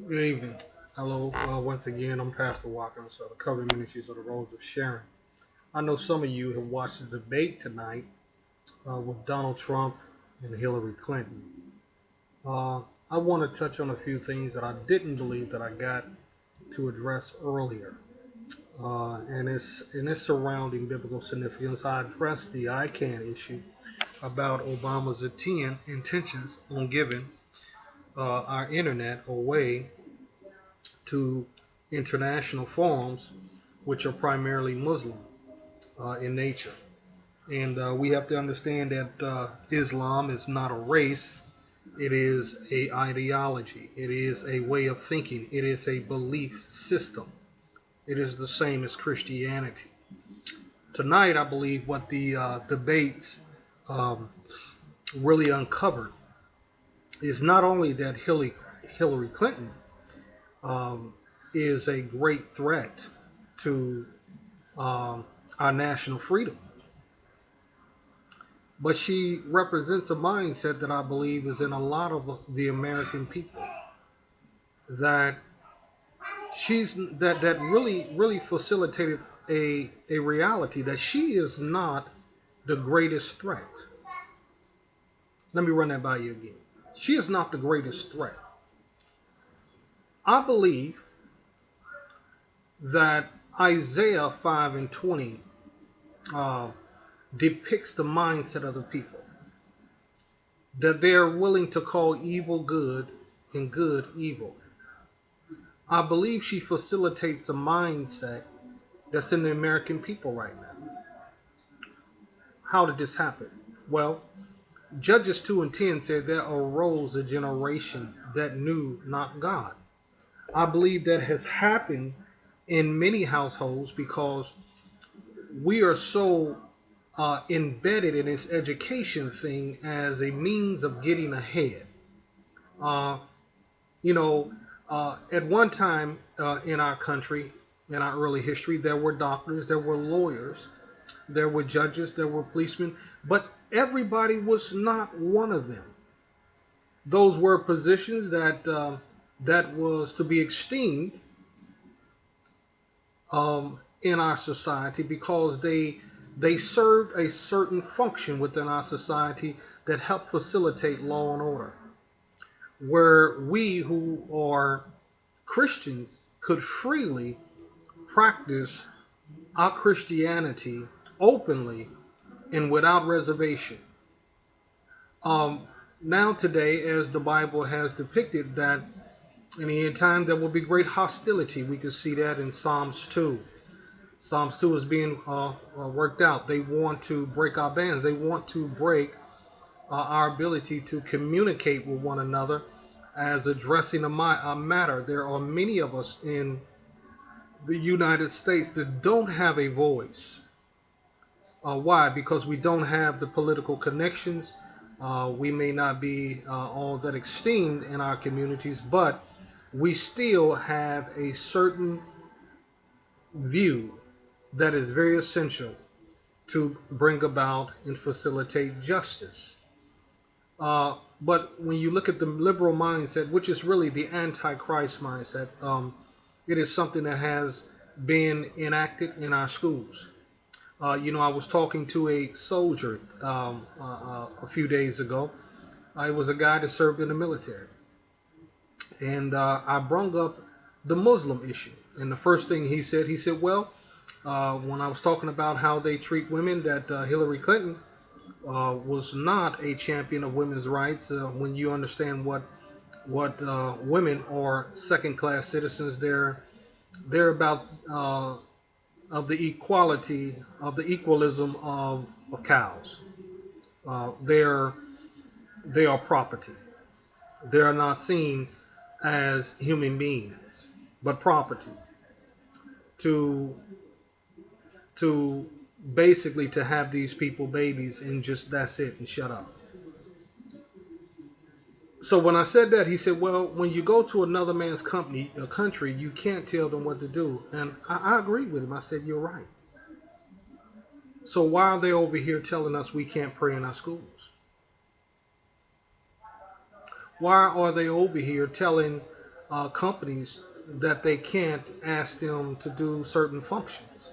Good evening. Hello. Once again, I'm Pastor Watkins of the Covenant Ministries of the Rose of Sharon. I know some of you have watched the debate tonight with Donald Trump and Hillary Clinton. Uh, I want to touch on a few things that I didn't believe that I got to address earlier, and it's surrounding biblical significance. I addressed the ICANN issue about Obama's intentions on giving our internet away to international forums, which are primarily Muslim in nature. And we have to understand that Islam is not a race. It is a ideology. It is a way of thinking. It is a belief system. It is the same as Christianity. Tonight, I believe what the debates um, really uncovered is not only that Hillary Clinton um, is a great threat to um, our national freedom, but she represents a mindset that I believe is in a lot of the American people, that that really facilitated a reality that she is not the greatest threat. Let me run that by you again. She is not the greatest threat. I believe that Isaiah 5 and 20 uh, depicts the mindset of the people, that they are willing to call evil good and good evil. I believe she facilitates a mindset that's in the American people right now. How did this happen? Well, Judges 2 and 10 said there arose a generation that knew not God. I believe that has happened in many households because we are so embedded in this education thing as a means of getting ahead. Uh, you know, at one time in our country, in our early history, there were doctors, there were lawyers, there were judges, there were policemen, but everybody was not one of them. Those were positions that was to be esteemed in our society because they served a certain function within our society that helped facilitate law and order. Where we who are Christians could freely practice our Christianity openly and without reservation. Um, Now, today, as the Bible has depicted, that in the end time there will be great hostility. We can see that in Psalms 2. Psalms 2 is being worked out. They want to break our bands, they want to break our ability to communicate with one another as addressing a matter. There are many of us in the United States that don't have a voice. Why? Because we don't have the political connections. We may not be all that esteemed in our communities, but we still have a certain view that is very essential to bring about and facilitate justice. But when you look at the liberal mindset, which is really the antichrist mindset, it is something that has been enacted in our schools. I was talking to a soldier a few days ago. It was a guy that served in the military. And I brought up the Muslim issue. And the first thing he said, well, when I was talking about how they treat women, that Hillary Clinton was not a champion of women's rights. When you understand what women are second class citizens, they're about of the equality of the equalism of cows. They're they are property. They are not seen as human beings, but property. To to basically to have these people babies and just that's it and shut up. So when I said that, he said, "Well, when you go to another man's company, a country, you can't tell them what to do." And I agreed with him. I said, "You're right." So why are they over here telling us we can't pray in our schools? Why are they over here telling companies that they can't ask them to do certain functions.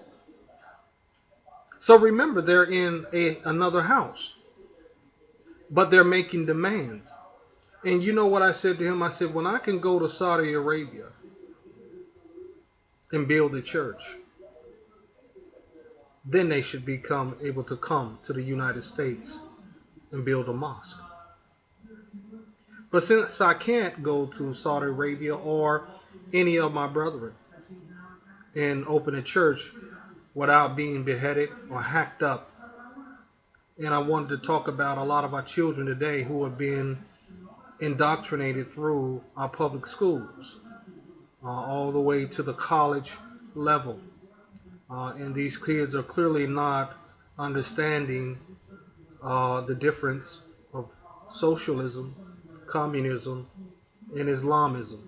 So remember, they're in another house, but they're making demands. And you know what I said to him? I said, when I can go to Saudi Arabia and build a church, then they should become able to come to the United States and build a mosque. But since I can't go to Saudi Arabia or any of my brethren and open a church without being beheaded or hacked up, and I wanted to talk about a lot of our children today who are being indoctrinated through our public schools, all the way to the college level. And these kids are clearly not understanding the difference of socialism, communism, and Islamism.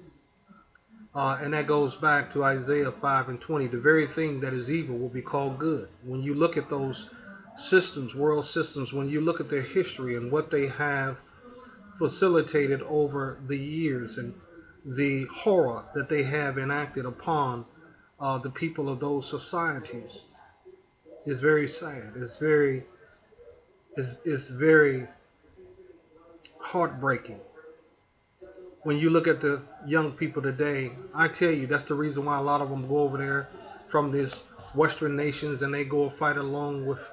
And that goes back to Isaiah 5 and 20. The very thing that is evil will be called good. When you look at those systems, world systems, when you look at their history and what they have facilitated over the years and the horror that they have enacted upon the people of those societies, is very sad. It's very heartbreaking. When you look at the young people today, I tell you, that's the reason why a lot of them go over there from these Western nations and they go fight along with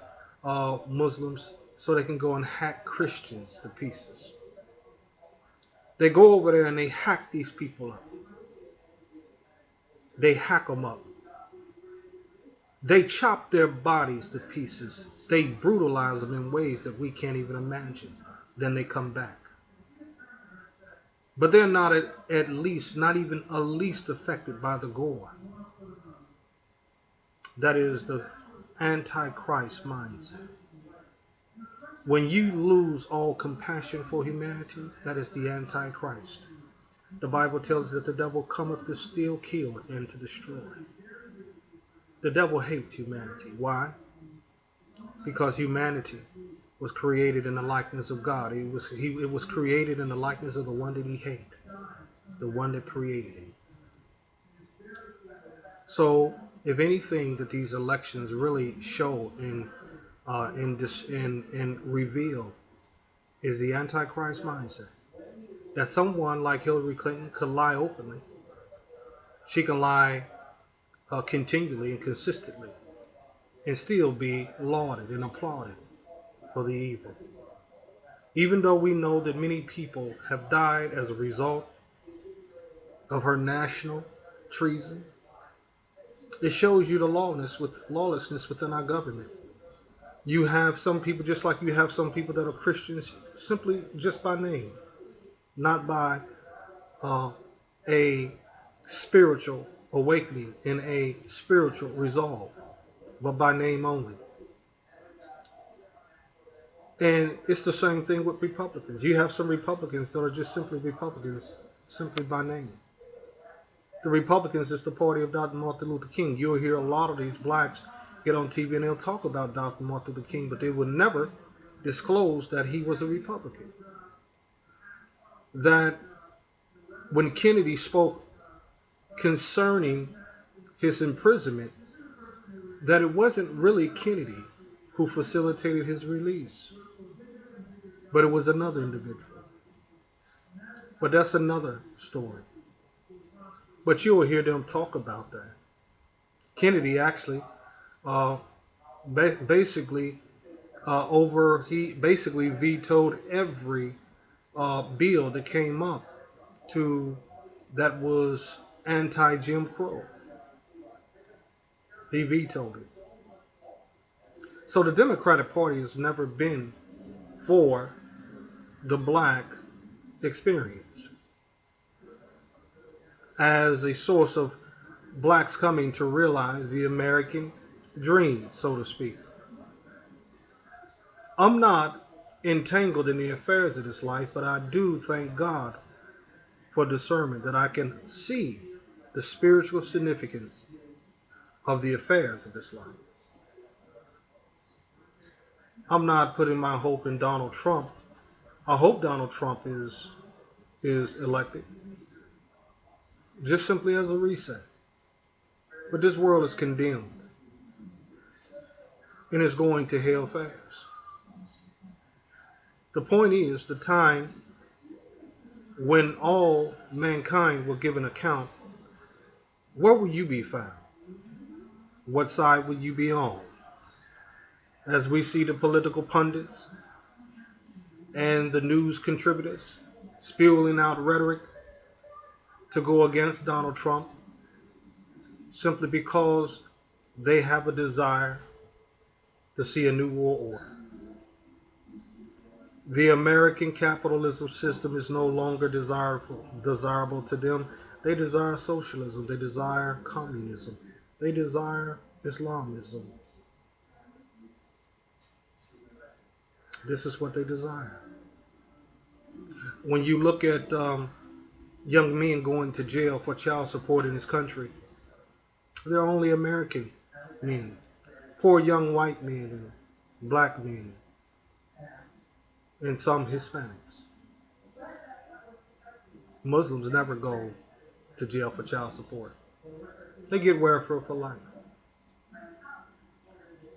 Muslims so they can go and hack Christians to pieces. They go over there and they hack these people up. They hack them up. They chop their bodies to pieces. They brutalize them in ways that we can't even imagine. Then they come back. But they're not at least, not even a least affected by the gore. That is the Antichrist mindset. When you lose all compassion for humanity, that is the Antichrist. The Bible tells us that the devil cometh to steal, kill, and to destroy. The devil hates humanity. Why? Because humanity was created in the likeness of God. It was created in the likeness of the one that he hated, the one that created him. So, if anything that these elections really show and reveal is the Antichrist mindset. That someone like Hillary Clinton could lie openly. She can lie continually and consistently and still be lauded and applauded for the evil. Even though we know that many people have died as a result of her national treason, it shows you the lawlessness within our government. You have some people, just like you have some people that are Christians, simply just by name, not by a spiritual awakening and a spiritual resolve, but by name only. And it's the same thing with Republicans. You have some Republicans that are just simply Republicans, simply by name. The Republicans is the party of Dr. Martin Luther King. You'll hear a lot of these blacks get on TV and they'll talk about Dr. Martin Luther King, but they will never disclose that he was a Republican. That when Kennedy spoke concerning his imprisonment, that it wasn't really Kennedy who facilitated his release, but it was another individual. But that's another story. But you will hear them talk about that. Kennedy actually basically he basically vetoed every bill that came up that was anti-Jim Crow. He vetoed it. So the Democratic Party has never been for the black experience as a source of blacks coming to realize the American dream, so to speak. I'm not entangled in the affairs of this life, but I do thank God for discernment that I can see the spiritual significance of the affairs of this life. I'm not putting my hope in Donald Trump. I hope Donald Trump is elected. just simply as a reset. But this world is condemned and is going to hell fast. The point is, the time when all mankind will give an account, where will you be found? What side will you be on? As we see the political pundits and the news contributors spewing out rhetoric to go against Donald Trump simply because they have a desire to see a new world order. The American capitalism system is no longer desirable to them. They desire socialism. They desire communism. They desire Islamism. This is what they desire. When you look at young men going to jail for child support in this country, they're only American men. Poor young white men and black men and some Hispanics. Muslims never go to jail for child support. They get welfare for life.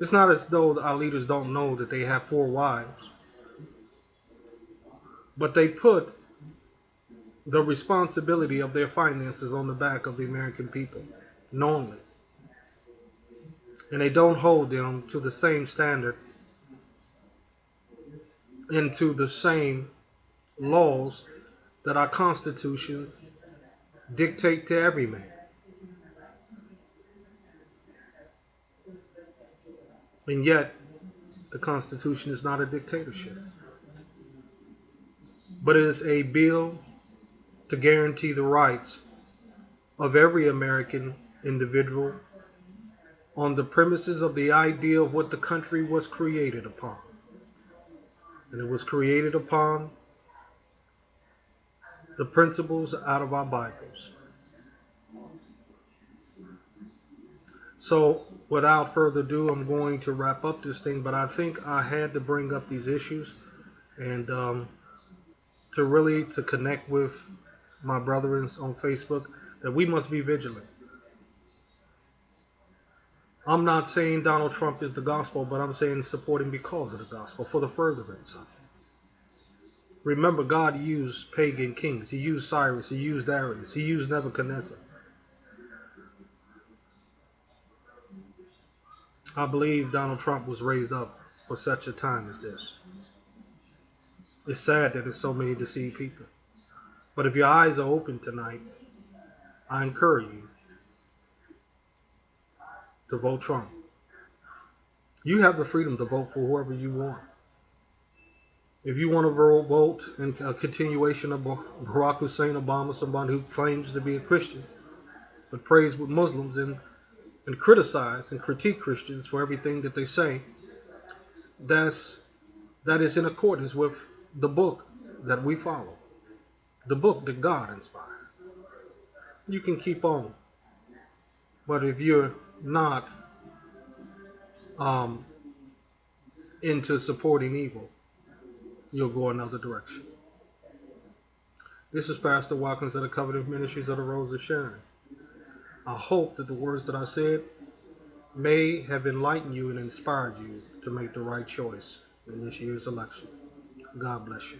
It's not as though our leaders don't know that they have 4 wives, but they put the responsibility of their finances on the back of the American people, knowingly. And they don't hold them to the same standard and to the same laws that our Constitution dictate to every man. And yet, the Constitution is not a dictatorship, but it is a bill to guarantee the rights of every American individual on the premises of the idea of what the country was created upon. And it was created upon the principles out of our Bibles. So, without further ado, I'm going to wrap up this thing, but I think I had to bring up these issues and to connect with my brethren on Facebook that we must be vigilant. I'm not saying Donald Trump is the gospel, but I'm saying support him because of the gospel, for the furtherance of it. Remember, God used pagan kings. He used Cyrus. He used Darius. He used Nebuchadnezzar. I believe Donald Trump was raised up for such a time as this. It's sad that there's so many deceived people. But if your eyes are open tonight, I encourage you to vote Trump. You have the freedom to vote for whoever you want. If you want to vote in a continuation of Barack Hussein Obama, somebody who claims to be a Christian, but prays with Muslims and criticize and critique Christians for everything that they say, that is in accordance with the book that we follow, the book that God inspired. You can keep on, but if you're not into supporting evil, you'll go another direction. This is Pastor Watkins of the Covenant Ministries of the Rose of Sharon. I hope that the words that I said may have enlightened you and inspired you to make the right choice in this year's election. God bless you.